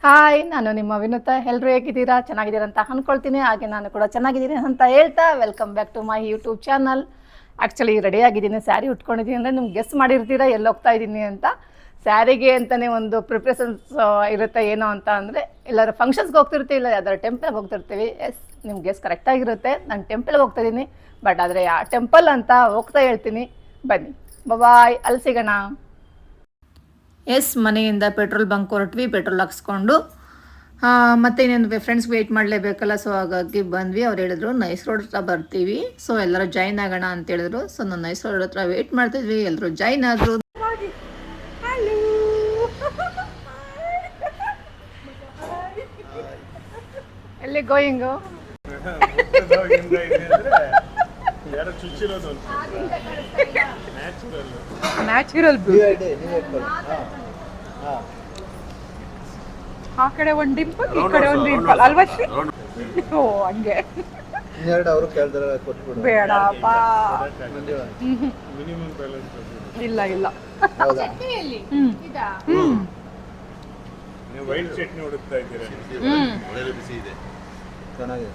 Hi, ನಾನು ನಿಮ್ಮ ವಿನುತಾ. ಎಲ್ಲರೂ ಹೇಗಿದ್ದೀರಾ? ಚೆನ್ನಾಗಿದ್ದೀರಾ ಅಂತ ಅಂದ್ಕೊಳ್ತೀನಿ. ಹಾಗೆ ನಾನು ಕೂಡ ಚೆನ್ನಾಗಿದ್ದೀನಿ ಅಂತ ಹೇಳ್ತಾ welcome back to my YouTube channel. Actually ರೆಡಿಯಾಗಿದ್ದೀನಿ, ಸ್ಯಾರಿ ಉಟ್ಕೊಂಡಿದ್ದೀನಿ ಅಂದರೆ ನಿಮ್ಗೆ ಗೆಸ್ ಮಾಡಿರ್ತೀರಾ ಎಲ್ಲಿ ಹೋಗ್ತಾ ಇದ್ದೀನಿ ಅಂತ. ಸ್ಯಾರಿಗೆ ಅಂತಲೇ ಒಂದು ಪ್ರಿಪ್ರೇಷನ್ಸ್ ಇರುತ್ತೆ. ಏನೋ ಅಂತ ಅಂದರೆ ಎಲ್ಲರೂ ಫಂಕ್ಷನ್ಸ್ಗೆ ಹೋಗ್ತಿರ್ತೀವಿ, ಇಲ್ಲ ಯಾವ್ದಾದ್ರು ಟೆಂಪಲ್ಗೆ ಹೋಗ್ತಿರ್ತೀವಿ. ಎಸ್, ನಿಮ್ಗೆ ಗೆಸ್ ಕರೆಕ್ಟಾಗಿರುತ್ತೆ. ನಾನು ಟೆಂಪಲ್ಗೆ ಹೋಗ್ತಾ ಇದ್ದೀನಿ, ಬಟ್ ಆದರೆ ಆ ಟೆಂಪಲ್ ಅಂತ ಹೋಗ್ತಾ ಹೇಳ್ತೀನಿ. ಬನ್ನಿ, ಬಾಯ್, ಅಲ್ಲಿ ಸಿಗೋಣ. ಎಸ್, ಮನೆಯಿಂದ ಪೆಟ್ರೋಲ್ ಬಂಕ್ ಹೊರಟ್ವಿ, ಪೆಟ್ರೋಲ್ ಹಾಕ್ಸ್ಕೊಂಡು ಮತ್ತೆ ಇನ್ನೇನು ಫ್ರೆಂಡ್ಸ್ಗೆ ವೆಯ್ಟ್ ಮಾಡಲೇಬೇಕಲ್ಲ. ಸೊ ಹಾಗಾಗಿ ಬಂದ್ವಿ. ಅವ್ರು ಹೇಳಿದ್ರು ನೈಸ್ ರೋಡ್ ಹತ್ರ ಬರ್ತೀವಿ, ಸೊ ಎಲ್ಲರೂ ಜಾಯ್ನ್ ಆಗೋಣ ಅಂತ ಹೇಳಿದ್ರು. ಸೊ ನಾನು ನೈಸ್ ರೋಡ್ ಹತ್ರ ವೆಯ್ಟ್ ಮಾಡ್ತಿದ್ವಿ, ಎಲ್ಲರೂ ಜಾಯ್ನ್ ಆದರು. ಎಲ್ಲಿ ಗೋಯಿಂಗು? ನ್ಯಾಚುರಲ್ ಆ ಕಡೆ ಒಂದು ಡಿಂಪಲ್, ಈ ಕಡೆ ಒಂದು ಡಿಂಪಲ್ ಅಲ್ವಾ ಶ್ರೀ? ಓ ಹಂಗೆ ಅವರು ಕೇಳಿದ್ರೆ ಕೊಟ್ಬಿಡು. ಬೇಡಪ್ಪ, ಇಲ್ಲ ಇಲ್ಲ. ಹೌದಾ? ವೈಟ್ ಚಟ್ನಿ ಹುಡುಕ್ತಾ ಇದ್ದೀರಾ? ಒಳ್ಳೆ ಬಿಸಿ ಇದೆ, ಚೆನ್ನಾಗಿದೆ.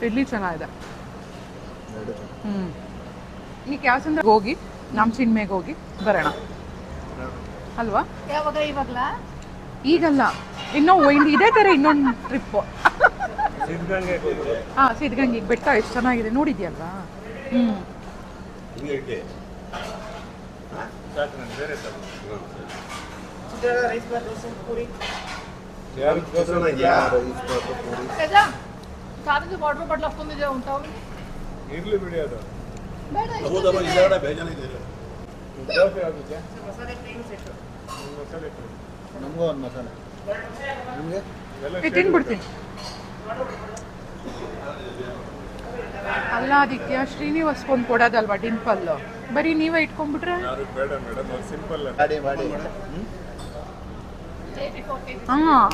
ಇಡ್ಲಿ ಚೆನ್ನಾಗಿದೆ. ಈಗ ಯಾವ ಸಂದರ್ಭ ಹೋಗಿ ನಮ್ಮ ಸಿನಿಮೆಗೆ ಹೋಗಿ ಬರೋಣ ಅಲ್ವಾ? ಯಾವಾಗ? ಇವಾಗಲಾ? ಈಗಲ್ಲ, ಇನ್ನೂ ಇದೇ ಥರ ಇನ್ನೊಂದು ಟ್ರಿಪ್ಪು. ಹಾಂ, ಸಿದ್ಧಗಂಗೆ ಬೆಟ್ಟ ಎಷ್ಟು ಚೆನ್ನಾಗಿದೆ ನೋಡಿದ್ಯಲ್ವಾ? ಕಾಲೇಜ್ ವಾಟರ್ ಬಾಟ್ಲ್ ಹಾಕೊಂಡಿದ್ದೆ ಉಂಟು ಇರ್ಲಿ ಬಿಡಿ, ಅದು ನಮಗೂ ಒಂದು ಮಸಾಲೆ. ನಿಮಗೆ ತಿನ್ಬಿಡ್ತೀನಿ. ಅಲ್ಲ ಆದಿತ್ಯ, ಶ್ರೀನಿವಾಸ್ಗೊಂದು ಕೊಡೋದಲ್ವಾ ಡಿಂಪಲ್, ಬರೀ ನೀವೇ ಇಟ್ಕೊಂಡ್ಬಿಟ್ರೆ? ಬೇಡ ಮೇಡಮ್, ಸಿಂಪಲ್ ಮಾಡಿ ಮಾಡಿ. ಹಾಂ,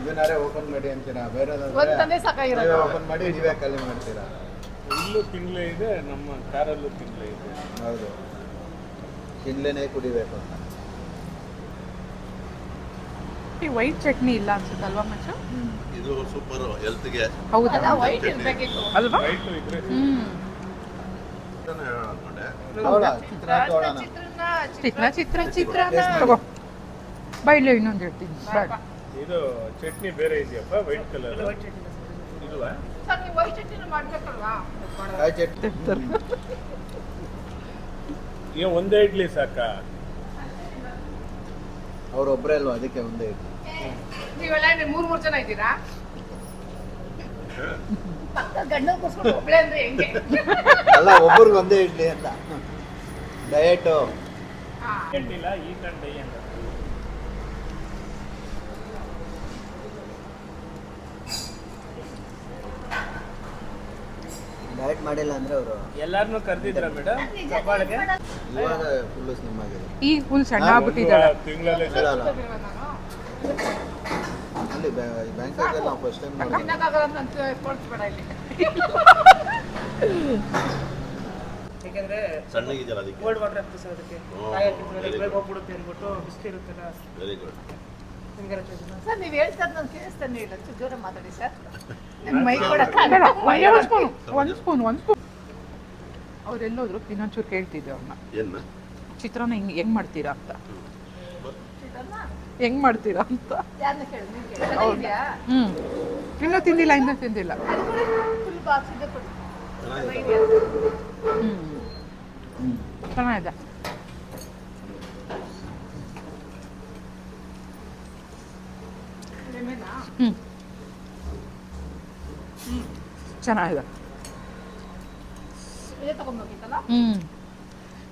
ಇದನ್ನಾರೇ ಓಪನ್ ಮಾಡಿ ಅಂತೀರಾ? ಬೇರೆ ಒಂದೇ ಸಾಕಾಗಿರೋದು. ಓಪನ್ ಮಾಡಿ ನೀವೇ ಖಾಲಿ ಮಾಡ್ತೀರಾ? ಇಲ್ಲೂ ತಿಂಗಳೇ ಇದೆ, ನಮ್ಮ ಕಾರಲ್ಲೂ ತಿಂಗಳೇ ಇದೆ. ಹೌದು, ತಿನ್ಲೇನೆ ಕುಡಿಬೇಕು ಅಂತ. ಈ ವೈಟ್ ಚಟ್ನಿ ಇಲ್ಲ ಅನ್ಸುತ್ತಲ್ವಾ ಮಚ್ಚ? ಇದು ಸೂಪರ್ ಹೆಲ್ತ್ಗೆ. ಹೌದಾ? ವೈಟ್ ಇರ್ಬೇಕಿತ್ತು ಅಲ್ವಾ? ವೈಟು ಇದ್ರೆ ತಗೊಳ್ಳ, ಚಿತ್ರಾನ್ನ ತಗೊಳ್ಳೋಣ. ಚಿತ್ರಾನ್ನ ತಗೋ. ಬೈಲಿ ಇನ್ನೊಂದು ಹೇಳ್ತೀನಿ. ಬೇಡ, ಇದು ಚಟ್ನಿ ಬೇರೆ ಇದೆಯಪ್ಪ, ವೈಟ್ ಕಲರ್ ಇಲ್ವಾ? ಸರ್, ನೀವು ವೈಟ್ ಚಟ್ನಿ ಮಾಡ್ಬೇಕಲ್ವಾ? ಕಾಯಿ ಚಟ್ನಿ. ಈಗ ಒಂದೇ ಇಡ್ಲಿ ಸಾಕಾ? ಅವ್ರೊಬ್ಬರೇ ಅಲ್ವಾ, ಅದಕ್ಕೆ ಒಂದೇ ಇಡ್ಲಿ. ನೀವೆಲ್ಲ ಮೂರು ಜನ ಇದ್ದೀರಾ? ಪಕ್ಕ ಗಂಡ ಕೂರ್ಸ್ಕೊಂಡು ಒಬ್ಳೆ ಅಂದ್ರೆ ಹೆಂಗೆ? ಅಲ್ಲ, ಒಬ್ಬರಿಗೆ ಒಂದೇ ಇಡ್ಲಿ ಅಂತ. ಡಯಟು. ಇಲ್ಲ, ಈ ಕಂಡೆ ಅಂತ ಡಯಟ್ ಮಾಡಿಲ್ಲ ಅಂದ್ರೆ ಅವರು ಎಲ್ಲಾರನ್ನೂ ಕರೆದಿದ್ರ ಮೇಡಮ್ ಕಪಾಳಿಗೆ? ಇವಾಗ ಫುಲ್ಲು ಸ್ಲಿಮ್ ಆಗಿದೆ. ಈ ಫುಲ್ ಸಣ್ಣ ಆಗ್ಬಿಟ್ಟಿದ್ದಾಳೆ. ತಿಂಗಳಲ್ಲೇ ಇಲ್ಲ ಅಲ್ಲ, ಅಲ್ಲಿ ಬ್ಯಾಂಕಾಗಲ್ಲಿ ನಾವು ಫಸ್ಟ್ ಟೈಮ್ ನೋಡಿದ್ವಿ. ತಿನ್ನಕ್ಕಾಗಲ್ಲ ಅಂತ ಕೊಡ್ಸ್ಬೇಡ ಇಲ್ಲಿ. ಯಾಕಂದ್ರೆ ಸಣ್ಣಗಿದೆಯಲ್ಲ ಅದಕ್ಕೆ. ಕೋಲ್ಡ್ ವಾಟರ್ ಆಗ್ತದೆ ಸರ್, ಅದಕ್ಕೆ ಕಾಯಿ ಹಾಕಿದ್ರೆ ಬೇಗ ಹೋಗ್ಬಿಡುತ್ತೆ ಅಂದ್ಬಿಟ್ಟು ಬಿಸಿ ಇರುತ್ತಲ್ಲ. Very good. ನಿಮ್ಗೆಲ್ಲ choice ಇದೆ. ಸರ್, ನೀವು ಹೇಳ್ತಾರೆ ನಾನು ಕೇಳಿಸ್ತಾನೆ ಇಲ್ಲ. ಜೋರ ಮಾತಾಡಿ ಸರ್. ನನ್ನ ಮೈ ಕೂಡ ಬೇಡ, ಒಂದು ಸ್ಪೂನ್. ಅವ್ರೆಲ್ಲೋದ್ರು ಇನ್ನೊಂಚೂರು ಕೇಳ್ತಿದ್ದೆ ಅವ್ರನ್ನ, ಏನ ಚಿತ್ರಾನ್ನ ಹೆಂಗ್ ಮಾಡ್ತೀರಾ ಅಂತ. ಹೆಂಗ್ ಮಾಡ್ತೀರಾ ಅಂತ. ಯಾರನ್ನ ಕೇಳಿ? ನೀವು ಕೇಳಿದ್ಯಾ? ಇನ್ನೂ ತಿಂದಿಲ್ಲ, ಇನ್ನೂ ತಿಂದಿಲ್ಲ. ಫುಲ್ ಬಾಕ್ಸ್ ಇದೆ ಕೊಡಿ. ಚೆನ್ನಾಗಿದೆ. ಲೆಮನಾ? ಚೆನ್ನಾಗಿದೆ. ಇದೇ ತಗೊಂಡ್ಬೋಗಿತ್ತಲ್ಲ?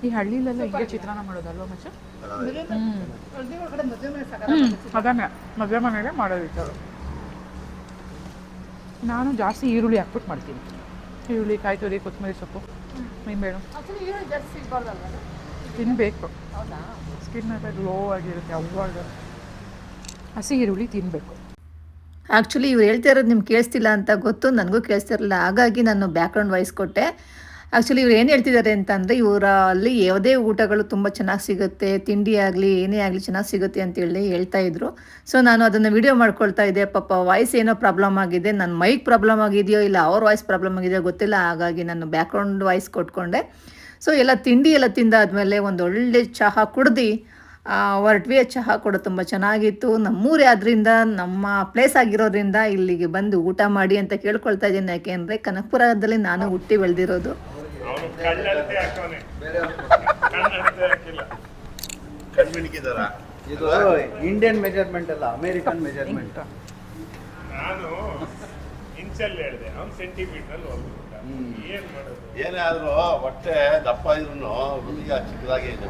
ಈ ಹಳ್ಳಿಲೆಲ್ಲ ಹಿಂಗೆ ಚಿತ್ರಾನ್ನ ಮಾಡೋದಲ್ವಾ ಮಚ್ಚ? ಒಳಗಡೆ ಮದುವೆ ಮನೆ ಸಾಕ. ಅದನ್ನೇ ಮದುವೆ ಮನೆಗೆ ಮಾಡೋದಿತ್ತು. ನಾನು ಜಾಸ್ತಿ ಈರುಳ್ಳಿ ಹಾಕ್ಬಿಟ್ಟು ಮಾಡ್ತೀನಿ. ಈರುಳ್ಳಿ, ಕಾಯಿ ತುರಿ, ಕೊತ್ತಂಬರಿ ಸೊಪ್ಪು, ನಿಂಬೆಹಣ್ಣು ಆಕ್ಚುಲಿ ಈರುಳ್ಳಿ ಜಾಸ್ತಿ ಸಿಗ್ಬಾರ್ದಲ್ವ? ತಿನ್ನಬೇಕು. ಹೌದಾ? ಸ್ಕಿನ್ ಎಲ್ಲ ಗ್ಲೋ ಆಗಿರುತ್ತೆ ಅವಾಗ. ಹಸಿ ಈರುಳ್ಳಿ ತಿನ್ನಬೇಕು. ಆ್ಯಕ್ಚುಲಿ ಇವ್ರು ಹೇಳ್ತಾ ಇರೋದು ನಿಮ್ಗೆ ಕೇಳಿಸ್ತಿಲ್ಲ ಅಂತ ಗೊತ್ತು, ನನಗೂ ಕೇಳಿಸ್ತಿರಲಿಲ್ಲ. ಹಾಗಾಗಿ ನಾನು ಬ್ಯಾಕ್ಗ್ರೌಂಡ್ ವಾಯ್ಸ್ ಕೊಟ್ಟೆ. ಆ್ಯಕ್ಚುಲಿ ಇವ್ರು ಏನು ಹೇಳ್ತಿದ್ದಾರೆ ಅಂತಂದರೆ ಅಲ್ಲಿ ಯಾವುದೇ ಊಟಗಳು ತುಂಬ ಚೆನ್ನಾಗಿ ಸಿಗುತ್ತೆ, ತಿಂಡಿ ಆಗಲಿ ಏನೇ ಆಗಲಿ ಚೆನ್ನಾಗಿ ಸಿಗುತ್ತೆ ಅಂತೇಳಿ ಹೇಳ್ತಾ ಇದ್ರು. ಸೊ ನಾನು ಅದನ್ನು ವಿಡಿಯೋ ಮಾಡ್ಕೊಳ್ತಾ ಇದ್ದೆ. ಪಾಪ ವಾಯ್ಸ್ ಏನೋ ಪ್ರಾಬ್ಲಮ್ ಆಗಿದೆ, ನನ್ನ ಮೈಕ್ ಪ್ರಾಬ್ಲಮ್ ಆಗಿದೆಯೋ ಇಲ್ಲ ಅವ್ರ ವಾಯ್ಸ್ ಪ್ರಾಬ್ಲಮ್ ಆಗಿದೆಯೋ ಗೊತ್ತಿಲ್ಲ. ಹಾಗಾಗಿ ನಾನು ಬ್ಯಾಕ್ಗ್ರೌಂಡ್ ವಾಯ್ಸ್ ಕೊಟ್ಕೊಂಡೆ. ಸೊ ಎಲ್ಲ ತಿಂಡಿ ಎಲ್ಲ ತಿಂದಾದ್ಮೇಲೆ ಒಂದು ಒಳ್ಳೆ ಚಹಾ ಕುಡ್ದು ಹೊರಟ್ವಿ. ಚಹಾ ಕೂಡ ತುಂಬ ಚೆನ್ನಾಗಿತ್ತು. ನಮ್ಮೂರೇ ಆದ್ದರಿಂದ, ನಮ್ಮ ಪ್ಲೇಸ್ ಆಗಿರೋದ್ರಿಂದ ಇಲ್ಲಿಗೆ ಬಂದು ಊಟ ಮಾಡಿ ಅಂತ ಕೇಳ್ಕೊಳ್ತಾ ಇದ್ದೀನಿ. ಯಾಕೆಂದರೆ ಕನಕಪುರದಲ್ಲಿ ನಾನು ಹುಟ್ಟಿ ಬೆಳೆದಿರೋದು. ಅವನು ಕಣ್ಣಳತೆ ಹಾಕೋನೆ, ಕಣ್ಣಳತೆ ಹಾಕಿಲ್ಲ. ಕಣ್ಮಿಣಿಕಿದಾರ ಇದು ಇಂಡಿಯನ್ ಮೆಜರ್ಮೆಂಟ್ ಅಲ್ಲ, ಅಮೇರಿಕನ್ ಮೆಜರ್ಮೆಂಟ್. ನಾನು ಇಂಚಲ್ಲಿ ಹೇಳಿದೆ, ಅವ್ನು ಸೆಂಟಿಮೀಟರ್ ಹೋಗ್ಬಿಟ್ಟ. ಏನ್ ಮಾಡೋದು? ಏನೇ ಆದ್ರೂ ಹೊಟ್ಟೆ ದಪ್ಪ ಇದ್ರು ಹುಡುಗ ಚಿಕ್ಕದಾಗೇ ಇದೆ.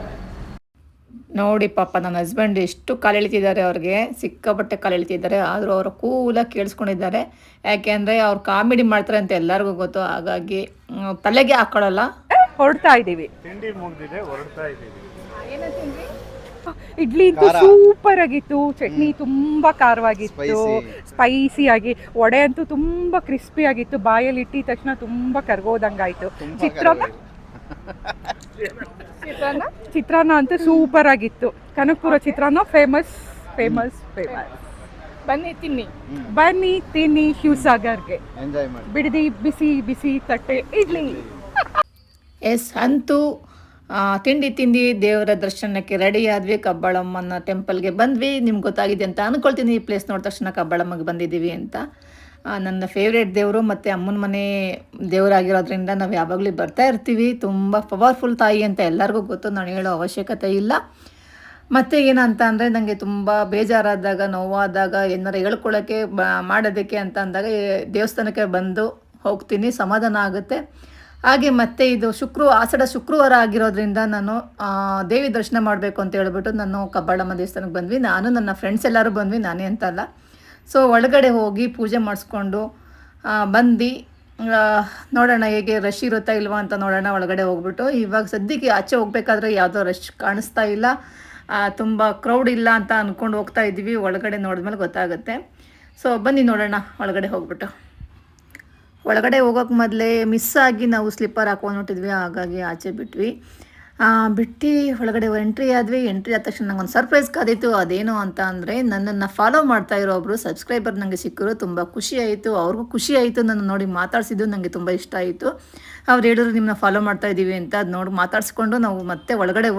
ನೋಡಿ ಪಾಪ ನನ್ನ ಹಸ್ಬೆಂಡ್ ಎಷ್ಟು ಕಾಲೆಳಿತಿದ್ದಾರೆ, ಅವ್ರಿಗೆ ಸಿಕ್ಕಾಪಟ್ಟೆ ಕಾಲೆಳಿತಿದ್ದಾರೆ. ಆದರೂ ಅವರು ಕೂಲಾಗಿ ಕೇಳಿಸ್ಕೊಂಡಿದ್ದಾರೆ. ಯಾಕೆಂದರೆ ಅವ್ರು ಕಾಮಿಡಿ ಮಾಡ್ತಾರೆ ಅಂತ ಎಲ್ಲರಿಗೂ ಗೊತ್ತು. ಹಾಗಾಗಿ ತಲೆಗೆ ಹಾಕೊಳ್ಳಲ್ಲ. ಹೊರಡ್ತಾ ಇದ್ದೀವಿ. ತಿಂಡಿ ಮುಗ್ದಿದೆ, ಹೊರಡ್ತಾ ಇದ್ದೀವಿ. ಇಡ್ಲಿ ಅಂತೂ ಸೂಪರ್ ಆಗಿತ್ತು. ಚಟ್ನಿ ತುಂಬಾ ಖಾರವಾಗಿತ್ತು, ಸ್ಪೈಸಿ ಆಗಿ. ವಡೆ ಅಂತೂ ತುಂಬಾ ಕ್ರಿಸ್ಪಿ ಆಗಿತ್ತು. ಬಾಯಲ್ಲಿ ಇಟ್ಟಿದ ತಕ್ಷಣ ತುಂಬಾ ಕರ್ಗೋದಂಗಾಯ್ತು. ಚಿತ್ರಾನ್ನ ಅಂತೂ ಸೂಪರ್ ಆಗಿತ್ತು. ಕನಕಪುರ ಚಿತ್ರಾನ್ನ ಫೇಮಸ್. ಬನ್ನಿ ತಿನ್ನಿ ಶಿವಸಾಗರ್ಗೆ. ಎಂಜಾಯ್ ಮಾಡಿ. ಬಿಡದಿ ಬಿಸಿ ಬಿಸಿ ತಟ್ಟೆ ಇಡ್ಲಿ. ಎಸ್, ಅಂತೂ ತಿಂಡಿ ದೇವರ ದರ್ಶನಕ್ಕೆ ರೆಡಿ ಆದ್ವಿ. ಕಬ್ಬಾಳಮ್ಮನ ಟೆಂಪಲ್ಗೆ ಬಂದ್ವಿ. ನಿಮ್ಗೆ ಗೊತ್ತಾಗಿದೆ ಅಂತ ಅಂದ್ಕೊಳ್ತೀನಿ. ಈ ಪ್ಲೇಸ್ ನೋಡಿದ ತಕ್ಷಣ ಕಬ್ಬಾಳಮ್ಮಗೆ ಬಂದಿದ್ದೀವಿ ಅಂತ. ನನ್ನ ಫೇವ್ರೇಟ್ ದೇವರು ಮತ್ತು ಅಮ್ಮನ ಮನೆ ದೇವರಾಗಿರೋದ್ರಿಂದ ನಾವು ಯಾವಾಗಲೂ ಬರ್ತಾ ಇರ್ತೀವಿ. ತುಂಬ ಪವರ್ಫುಲ್ ತಾಯಿ ಅಂತ ಎಲ್ಲರಿಗೂ ಗೊತ್ತು, ನಾನು ಹೇಳೋ ಅವಶ್ಯಕತೆ ಇಲ್ಲ. ಮತ್ತು ಏನಂತ ಅಂದರೆ ನನಗೆ ತುಂಬ ಬೇಜಾರಾದಾಗ, ನೋವಾದಾಗ, ಏನಾರು ಹೇಳ್ಕೊಳ್ಳೋಕ್ಕೆ ಮಾಡೋದಕ್ಕೆ ಅಂತ ಅಂದಾಗ ದೇವಸ್ಥಾನಕ್ಕೆ ಬಂದು ಹೋಗ್ತೀನಿ, ಸಮಾಧಾನ ಆಗುತ್ತೆ. ಹಾಗೆ ಮತ್ತು ಇದು ಆಷಾಢ ಶುಕ್ರವಾರ ಆಗಿರೋದ್ರಿಂದ ನಾನು ದೇವಿ ದರ್ಶನ ಮಾಡಬೇಕು ಅಂತ ಹೇಳ್ಬಿಟ್ಟು ನಾನು ಕಬ್ಬಾಳಮ್ಮ ದೇವಸ್ಥಾನಕ್ಕೆ ಬಂದ್ವಿ. ನಾನು ನನ್ನ ಫ್ರೆಂಡ್ಸ್ ಎಲ್ಲರೂ ಬಂದ್ವಿ, ನಾನೇ ಅಂತಲ್ಲ. ಸೊ ಒಳಗಡೆ ಹೋಗಿ ಪೂಜೆ ಮಾಡಿಸ್ಕೊಂಡು ಬಂದು ನೋಡೋಣ ಹೇಗೆ ರಶ್ ಇರುತ್ತಾ ಇಲ್ವಾ ಅಂತ ನೋಡೋಣ. ಒಳಗಡೆ ಹೋಗ್ಬಿಟ್ಟು ಇವಾಗ ಸದ್ಯಕ್ಕೆ ಆಚೆ ಹೋಗ್ಬೇಕಾದ್ರೆ ಯಾವುದೋ ರಶ್ ಕಾಣಿಸ್ತಾ ಇಲ್ಲ, ತುಂಬ ಕ್ರೌಡ್ ಇಲ್ಲ ಅಂತ ಅಂದ್ಕೊಂಡು ಹೋಗ್ತಾ ಇದ್ದೀವಿ. ಒಳಗಡೆ ನೋಡಿದ್ಮೇಲೆ ಗೊತ್ತಾಗುತ್ತೆ. ಸೊ ಬನ್ನಿ ನೋಡೋಣ ಒಳಗಡೆ ಹೋಗ್ಬಿಟ್ಟು. ಒಳಗಡೆ ಹೋಗೋಕೆ ಮೊದಲೇ ಮಿಸ್ ಆಗಿ ನಾವು ಸ್ಲಿಪ್ಪರ್ ಹಾಕೊಂಡು ಹೊಟ್ಟಿದ್ವಿ. ಹಾಗಾಗಿ ಆಚೆ ಬಿಟ್ಟು ಒಳಗಡೆ ಎಂಟ್ರಿ ಆದ ತಕ್ಷಣ ನಂಗೆ ಒಂದು ಸರ್ಪ್ರೈಸ್ ಕಾದಿತ್ತು. ಅದೇನು ಅಂತ ಅಂದರೆ ನನ್ನನ್ನು ಫಾಲೋ ಮಾಡ್ತಾ ಇರೋ ಒಬ್ಬರು ಸಬ್ಸ್ಕ್ರೈಬರ್ ನನಗೆ ಸಿಕ್ಕರು. ತುಂಬ ಖುಷಿ ಆಯಿತು, ಅವ್ರಿಗೂ ಖುಷಿ ಆಯಿತು. ನನ್ನ ನೋಡಿ ಮಾತಾಡಿಸಿದ್ದು ನನಗೆ ತುಂಬ ಇಷ್ಟ ಆಯಿತು. ಅವ್ರು ಹೇಳಿದ್ರು ನಿಮ್ಮನ್ನ ಫಾಲೋ ಮಾಡ್ತಾ ಇದ್ದೀವಿ ಅಂತ. ಅದು ನೋಡಿ ಮಾತಾಡಿಸ್ಕೊಂಡು ನಾವು ಮತ್ತೆ ಒಳಗಡೆ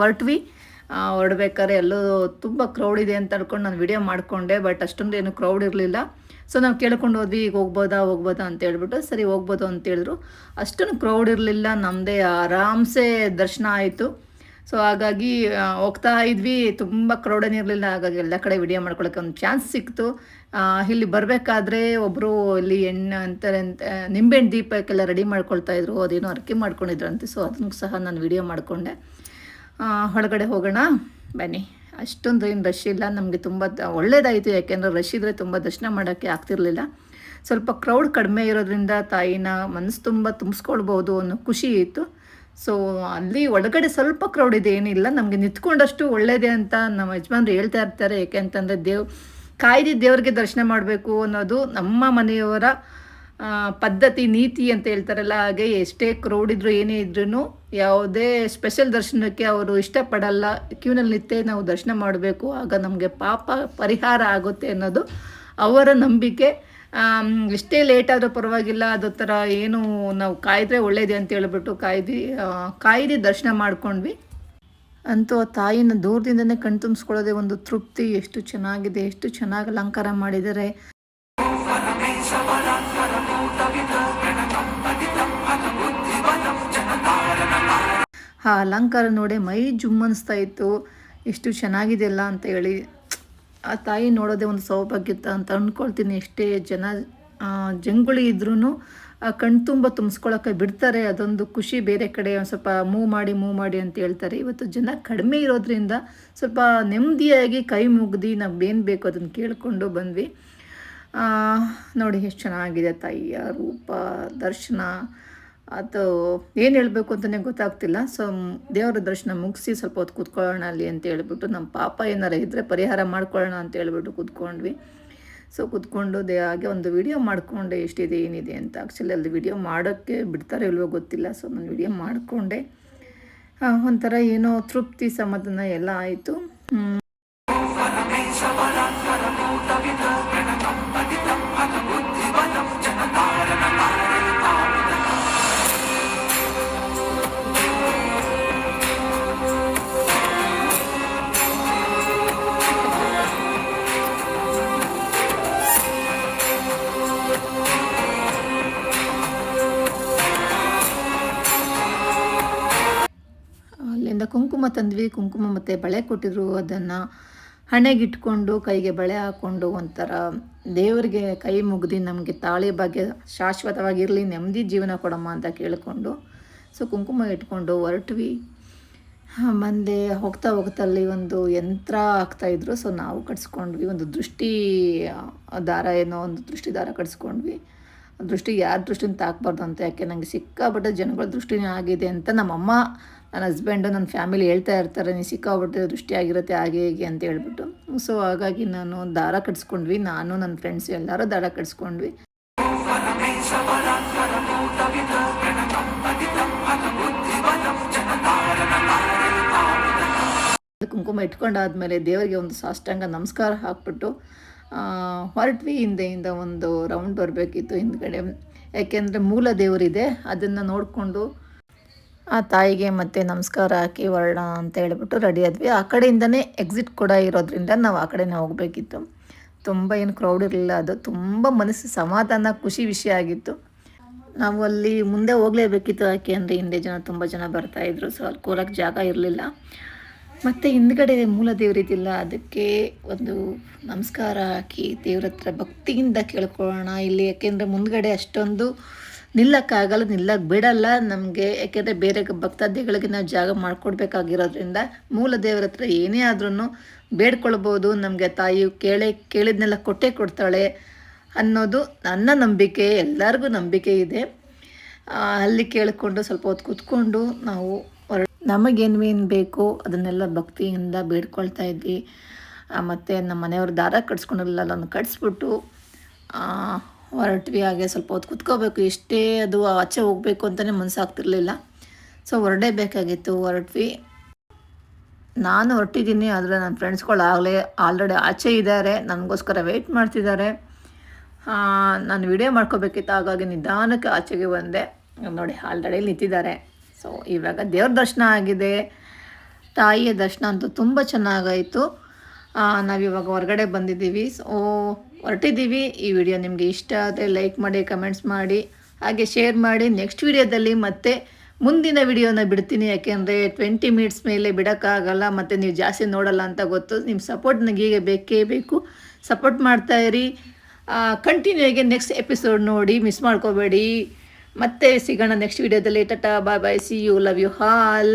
ಹೊರಡ್ಬೇಕಾದ್ರೆ ಎಲ್ಲೋ ತುಂಬ ಕ್ರೌಡ್ ಇದೆ ಅಂತ ಅನ್ಕೊಂಡು ನಾನು ವಿಡಿಯೋ ಮಾಡಿಕೊಂಡೆ. ಬಟ್ ಅಷ್ಟೊಂದು ಏನು ಕ್ರೌಡ್ ಇರಲಿಲ್ಲ. ಸೊ ನಾವು ಕೇಳ್ಕೊಂಡು ಹೋದ್ವಿ, ಈಗ ಹೋಗ್ಬೋದಾ ಅಂತ ಹೇಳ್ಬಿಟ್ಟು. ಸರಿ ಹೋಗ್ಬೋದು ಅಂತೇಳಿದ್ರು. ಅಷ್ಟೊಂದು ಕ್ರೌಡ್ ಇರಲಿಲ್ಲ, ನಮ್ಮದೇ ಆರಾಮ್ಸೆ ದರ್ಶನ ಆಯಿತು. ಸೊ ಹಾಗಾಗಿ ಹೋಗ್ತಾ ಇದ್ವಿ, ತುಂಬ ಕ್ರೌಡೇನು ಇರಲಿಲ್ಲ. ಹಾಗಾಗಿ ಎಲ್ಲ ಕಡೆ ವಿಡಿಯೋ ಮಾಡ್ಕೊಳ್ಳೋಕ್ಕೆ ಒಂದು ಚಾನ್ಸ್ ಸಿಕ್ತು. ಇಲ್ಲಿ ಬರಬೇಕಾದ್ರೆ ಒಬ್ಬರು ಇಲ್ಲಿ ನಿಂಬೆಹಣ್ಣು ದೀಪಕ್ಕೆಲ್ಲ ರೆಡಿ ಮಾಡ್ಕೊಳ್ತಾಯಿದ್ರು. ಅದೇನೋ ಅರ್ಕೆ ಮಾಡ್ಕೊಂಡಿದ್ರಂತೆ. ಸೊ ಅದನ್ನು ಸಹ ನಾನು ವಿಡಿಯೋ ಮಾಡಿಕೊಂಡೆ. ಹೊರಗಡೆ ಹೋಗೋಣ ಬನ್ನಿ. ಅಷ್ಟೊಂದು ಏನು ರಶ್ ಇಲ್ಲ, ನಮಗೆ ತುಂಬ ಒಳ್ಳೆಯದಾಯಿತು. ಯಾಕೆಂದರೆ ರಶ್ ಇದ್ದರೆ ತುಂಬ ದರ್ಶನ ಮಾಡೋಕ್ಕೆ ಆಗ್ತಿರಲಿಲ್ಲ. ಸ್ವಲ್ಪ ಕ್ರೌಡ್ ಕಡಿಮೆ ಇರೋದ್ರಿಂದ ತಾಯಿನ ಮನಸ್ಸು ತುಂಬ ತುಂಬಿಸ್ಕೊಳ್ಬೋದು ಅನ್ನೋ ಖುಷಿ ಇತ್ತು. ಸೊ ಅಲ್ಲಿ ಒಳಗಡೆ ಸ್ವಲ್ಪ ಕ್ರೌಡ್ ಇದೆ, ಏನಿಲ್ಲ. ನಮಗೆ ನಿಂತ್ಕೊಂಡಷ್ಟು ಒಳ್ಳೆಯದೇ ಅಂತ ನಮ್ಮ ಯಜಮಾನ್ರು ಹೇಳ್ತಾ ಇರ್ತಾರೆ. ಯಾಕೆಂತಂದರೆ ದೇವ್ರಿಗೆ ದರ್ಶನ ಮಾಡಬೇಕು ಅನ್ನೋದು ನಮ್ಮ ಮನೆಯವರ ಪದ್ಧತಿ, ನೀತಿ ಅಂತ ಹೇಳ್ತಾರಲ್ಲ. ಹಾಗೆ ಎಷ್ಟೇ ಕ್ರೌಡ್ ಇದ್ದರೂ ಏನೇ ಇದ್ರೂ ಯಾವುದೇ ಸ್ಪೆಷಲ್ ದರ್ಶನಕ್ಕೆ ಅವರು ಇಷ್ಟಪಡಲ್ಲ. ಕ್ಯೂನಲ್ಲಿ ನಿಂತೇ ನಾವು ದರ್ಶನ ಮಾಡಬೇಕು, ಆಗ ನಮಗೆ ಪಾಪ ಪರಿಹಾರ ಆಗುತ್ತೆ ಅನ್ನೋದು ಅವರ ನಂಬಿಕೆ. ಎಷ್ಟೇ ಲೇಟ್ ಆದರೂ ಪರವಾಗಿಲ್ಲ, ಅದು ಥರ ಏನು ನಾವು ಕಾಯ್ದರೆ ಒಳ್ಳೇದೇ ಅಂತ ಹೇಳ್ಬಿಟ್ಟು ಕಾಯ್ದು ದರ್ಶನ ಮಾಡ್ಕೊಂಡ್ವಿ. ಅಂತೂ ಆ ತಾಯಿನ ದೂರದಿಂದನೇ ಕಣ್ ತುಂಬಿಸ್ಕೊಳ್ಳೋದೇ ಒಂದು ತೃಪ್ತಿ. ಎಷ್ಟು ಚೆನ್ನಾಗಿದೆ, ಎಷ್ಟು ಚೆನ್ನಾಗಿ ಅಲಂಕಾರ ಮಾಡಿದ್ದಾರೆ. ಆ ಅಲಂಕಾರ ನೋಡಿ ಮೈ ಜುಮ್ಮನಿಸ್ತಾ ಇತ್ತು. ಎಷ್ಟು ಚೆನ್ನಾಗಿದೆಯಲ್ಲ ಅಂತ ಹೇಳಿ ಆ ತಾಯಿ ನೋಡೋದೇ ಒಂದು ಸೌಭಾಗ್ಯ ಅಂತ ಅಂದ್ಕೊಳ್ತೀನಿ. ಎಷ್ಟೇ ಜಂಗುಳಿ ಇದ್ರೂ ಕಣ್ತುಂಬ ತುಂಬಿಸ್ಕೊಳ್ಳೋಕೆ ಬಿಡ್ತಾರೆ. ಅದೊಂದು ಖುಷಿ. ಬೇರೆ ಕಡೆ ಒಂದು ಸ್ವಲ್ಪ ಮೂವ್ ಮಾಡಿ ಅಂತ ಹೇಳ್ತಾರೆ. ಇವತ್ತು ಜನ ಕಡಿಮೆ ಇರೋದ್ರಿಂದ ಸ್ವಲ್ಪ ನೆಮ್ಮದಿಯಾಗಿ ಕೈ ಮುಗ್ದು ನಮ್ಗೇನು ಬೇಕು ಅದನ್ನು ಕೇಳಿಕೊಂಡು ಬಂದ್ವಿ. ನೋಡಿ ಎಷ್ಟು ಚೆನ್ನಾಗಿದೆ ತಾಯಿಯ ರೂಪ, ದರ್ಶನ. ಅದು ಏನು ಹೇಳಬೇಕು ಅಂತಲೇ ಗೊತ್ತಾಗ್ತಿಲ್ಲ. ಸೊ ದೇವರ ದರ್ಶನ ಮುಗಿಸಿ ಸ್ವಲ್ಪ ಹೊತ್ತು ಕೂತ್ಕೊಳ್ಳೋಣ ಅಲ್ಲಿ ಅಂತ ಹೇಳ್ಬಿಟ್ಟು, ನಮ್ಮ ಪಾಪ ಏನಾರು ಇದ್ದರೆ ಪರಿಹಾರ ಮಾಡ್ಕೊಳ್ಳೋಣ ಅಂತ ಹೇಳ್ಬಿಟ್ಟು ಕೂತ್ಕೊಂಡ್ವಿ. ಸೊ ಕೂತ್ಕೊಂಡು ಹಾಗೆ ಒಂದು ವಿಡಿಯೋ ಮಾಡಿಕೊಂಡೆ ಎಷ್ಟಿದೆ ಏನಿದೆ ಅಂತ. ಆ್ಯಕ್ಚುಲಿ ಅಲ್ಲಿ ವಿಡಿಯೋ ಮಾಡೋಕ್ಕೆ ಬಿಡ್ತಾರೆ ಇಲ್ವೋ ಗೊತ್ತಿಲ್ಲ. ಸೊ ನಾನು ವಿಡಿಯೋ ಮಾಡಿಕೊಂಡೆ. ಒಂಥರ ಏನೋ ತೃಪ್ತಿ ಸಮಾಧಾನ ಎಲ್ಲ ಆಯಿತು. ಅಲ್ಲಿಂದ ಕುಂಕುಮ ತಂದ್ವಿ. ಕುಂಕುಮ ಮತ್ತು ಬಳೆ ಕೊಟ್ಟಿದ್ರು. ಅದನ್ನು ಹಣೆಗಿಟ್ಕೊಂಡು ಕೈಗೆ ಬಳೆ ಹಾಕ್ಕೊಂಡು ಒಂಥರ ದೇವರಿಗೆ ಕೈ ಮುಗ್ದು ನಮಗೆ ತಾಳಿ ಭಾಗ್ಯ ಶಾಶ್ವತವಾಗಿರಲಿ, ನೆಮ್ಮದಿ ಜೀವನ ಕೊಡಮ್ಮ ಅಂತ ಕೇಳಿಕೊಂಡು ಸೊ ಕುಂಕುಮ ಇಟ್ಕೊಂಡು ಹೊರಟ್ವಿ. ಮುಂದೆ ಹೋಗ್ತಾ ಅಲ್ಲಿ ಒಂದು ಯಂತ್ರ ಹಾಕ್ತಾಯಿದ್ರು. ಸೊ ನಾವು ಕಟ್ಸ್ಕೊಂಡ್ವಿ. ಒಂದು ದೃಷ್ಟಿ ದಾರ, ಏನೋ ಒಂದು ದೃಷ್ಟಿ ದಾರ ಕಟ್ಸ್ಕೊಂಡ್ವಿ. ದೃಷ್ಟಿಗೆ ಯಾರ ದೃಷ್ಟಿನ ತಾಕಬಾರ್ದು ಅಂತ, ಯಾಕೆ ನನಗೆ ಸಿಕ್ಕಾಪಟ್ಟೆ ಜನಗಳ ದೃಷ್ಟಿನೇ ಆಗಿದೆ ಅಂತ ನಮ್ಮಮ್ಮ, ನನ್ನ ಹಸ್ಬೆಂಡು, ನನ್ನ ಫ್ಯಾಮಿಲಿ ಹೇಳ್ತಾ ಇರ್ತಾರೆ, ನೀನು ಸಿಕ್ಕಾಪಟ್ಟೆ ದೃಷ್ಟಿ ಆಗಿರುತ್ತೆ ಹಾಗೆ ಹೀಗೆ ಅಂತ ಹೇಳ್ಬಿಟ್ಟು. ಸೊ ಹಾಗಾಗಿ ನಾನು ದಾರ ಕಟ್ಸ್ಕೊಂಡ್ವಿ. ನಾನು ನನ್ನ ಫ್ರೆಂಡ್ಸ್ ಎಲ್ಲರೂ ದಾರ ಕಟ್ಸ್ಕೊಂಡ್ವಿ. ಕುಂಕುಮ ಇಟ್ಕೊಂಡಾದ್ಮೇಲೆ ದೇವರಿಗೆ ಒಂದು ಸಾಷ್ಟಾಂಗ ನಮಸ್ಕಾರ ಹಾಕ್ಬಿಟ್ಟು ಹೊರಟ್ವಿ. ಹಿಂದೆಯಿಂದ ಒಂದು ರೌಂಡ್ ಬರಬೇಕಿತ್ತು ಹಿಂದ್ಗಡೆ, ಯಾಕೆಂದರೆ ಮೂಲ ದೇವರಿದೆ. ಅದನ್ನು ನೋಡಿಕೊಂಡು ಆ ತಾಯಿಗೆ ಮತ್ತೆ ನಮಸ್ಕಾರ ಹಾಕಿ ಹೊರಡೋಣ ಅಂತ ಹೇಳ್ಬಿಟ್ಟು ರೆಡಿ ಆದ್ವಿ. ಆ ಕಡೆಯಿಂದನೇ ಎಕ್ಸಿಟ್ ಕೂಡ ಇರೋದ್ರಿಂದ ನಾವು ಆ ಕಡೆನೇ ಹೋಗಬೇಕಿತ್ತು. ತುಂಬ ಏನು ಕ್ರೌಡ್ ಇರಲಿಲ್ಲ. ಅದು ತುಂಬ ಮನಸ್ಸು ಸಮಾಧಾನ, ಖುಷಿ ವಿಷಯ ಆಗಿತ್ತು. ನಾವು ಅಲ್ಲಿ ಮುಂದೆ ಹೋಗಲೇಬೇಕಿತ್ತು, ಯಾಕೆ ಅಂದರೆ ಹಿಂದೆ ತುಂಬ ಜನ ಬರ್ತಾಯಿದ್ರು. ಸೊ ಅಲ್ಲಿ ಕೂರಕ್ಕೆ ಜಾಗ ಇರಲಿಲ್ಲ. ಮತ್ತು ಹಿಂದ್ಗಡೆ ಮೂಲ ದೇವರಿದ್ದಿಲ್ಲ, ಅದಕ್ಕೆ ಒಂದು ನಮಸ್ಕಾರ ಹಾಕಿ ದೇವ್ರ ಹತ್ರ ಭಕ್ತಿಯಿಂದ ಕೇಳ್ಕೊಳ್ಳೋಣ ಇಲ್ಲಿ. ಯಾಕೆಂದರೆ ಮುಂದ್ಗಡೆ ಅಷ್ಟೊಂದು ನಿಲ್ಲಕ್ಕಾಗಲ್ಲ, ನಿಲ್ಲಕ್ಕೆ ಬಿಡಲ್ಲ ನಮಗೆ. ಯಾಕೆಂದರೆ ಬೇರೆ ಭಕ್ತಾದಿಗಳಿಗೆ ನಾವು ಜಾಗ ಮಾಡಿಕೊಡ್ಬೇಕಾಗಿರೋದ್ರಿಂದ ಮೂಲ ದೇವರ ಹತ್ರ ಏನೇ ಆದ್ರೂ ಬೇಡ್ಕೊಳ್ಬೋದು. ನಮಗೆ ತಾಯಿ ಕೇಳಿದ್ನೆಲ್ಲ ಕೊಟ್ಟೇ ಕೊಡ್ತಾಳೆ ಅನ್ನೋದು ನನ್ನ ನಂಬಿಕೆ, ಎಲ್ಲರಿಗೂ ನಂಬಿಕೆ ಇದೆ. ಅಲ್ಲಿ ಕೇಳಿಕೊಂಡು ಸ್ವಲ್ಪ ಹೊತ್ತು ಕೂತ್ಕೊಂಡು ನಾವು ನಮಗೇನು ಬೇಕೋ ಅದನ್ನೆಲ್ಲ ಭಕ್ತಿಯಿಂದ ಬೇಡ್ಕೊಳ್ತಾ ಇದ್ವಿ. ಮತ್ತು ನಮ್ಮ ಮನೆಯವ್ರು ದಾರ ಕಟ್ಸ್ಕೊಂಡಿರಲಿಲ್ಲ, ಅದನ್ನು ಕಟ್ಸ್ಬಿಟ್ಟು ಹೊರಟ್ವಿ. ಹಾಗೆ ಸ್ವಲ್ಪ ಹೊತ್ತು ಕುತ್ಕೋಬೇಕು, ಎಷ್ಟೇ ಅದು ಆಚೆ ಹೋಗಬೇಕು ಅಂತಲೇ ಮನಸ್ಸಾಗ್ತಿರ್ಲಿಲ್ಲ. ಸೊ ಹೊರಡೇಬೇಕಾಗಿತ್ತು, ಹೊರಟ್ವಿ. ನಾನು ಹೊರಟಿದ್ದೀನಿ, ಆದರೆ ನನ್ನ ಫ್ರೆಂಡ್ಸ್ಗಳು ಆಲ್ರೆಡಿ ಆಚೆ ಇದ್ದಾರೆ, ನನಗೋಸ್ಕರ ವೆಯ್ಟ್ ಮಾಡ್ತಿದ್ದಾರೆ. ನಾನು ವಿಡಿಯೋ ಮಾಡ್ಕೋಬೇಕಿತ್ತು, ಹಾಗಾಗಿ ನಿಧಾನಕ್ಕೆ ಆಚೆಗೆ ಬಂದೆ. ನೋಡಿ ಆಲ್ರೆಡಿ ನಿಂತಿದ್ದಾರೆ. ಸೊ ಇವಾಗ ದೇವ್ರ ದರ್ಶನ ಆಗಿದೆ. ತಾಯಿಯ ದರ್ಶನ ಅಂತೂ ತುಂಬ ಚೆನ್ನಾಗಾಯಿತು. ನಾವಿವಾಗ ಹೊರಗಡೆ ಬಂದಿದ್ದೀವಿ. ಸೊ ಹೊರಟಿದ್ದೀವಿ. ಈ ವಿಡಿಯೋ ನಿಮಗೆ ಇಷ್ಟ ಆದರೆ ಲೈಕ್ ಮಾಡಿ, ಕಮೆಂಟ್ಸ್ ಮಾಡಿ, ಹಾಗೆ ಶೇರ್ ಮಾಡಿ. ನೆಕ್ಸ್ಟ್ ವಿಡಿಯೋದಲ್ಲಿ ಮತ್ತೆ ಮುಂದಿನ ವಿಡಿಯೋನ ಬಿಡ್ತೀನಿ, ಯಾಕೆಂದರೆ 20 ಮಿನಿಟ್ಸ್ ಮೇಲೆ ಬಿಡೋಕ್ಕಾಗಲ್ಲ, ಮತ್ತು ನೀವು ಜಾಸ್ತಿ ನೋಡಲ್ಲ ಅಂತ ಗೊತ್ತು. ನಿಮ್ಮ ಸಪೋರ್ಟ್ ನನಗೆ ಈಗ ಬೇಕೇ ಬೇಕು. ಸಪೋರ್ಟ್ ಮಾಡ್ತಾಯಿರಿ. ಕಂಟಿನ್ಯೂ ಆಗಿ ನೆಕ್ಸ್ಟ್ ಎಪಿಸೋಡ್ ನೋಡಿ, ಮಿಸ್ ಮಾಡ್ಕೋಬೇಡಿ. ಮತ್ತೆ ಸಿಗೋಣ ನೆಕ್ಸ್ಟ್ ವಿಡಿಯೋದಲ್ಲಿ. Tata, bye bye, see you, love you all.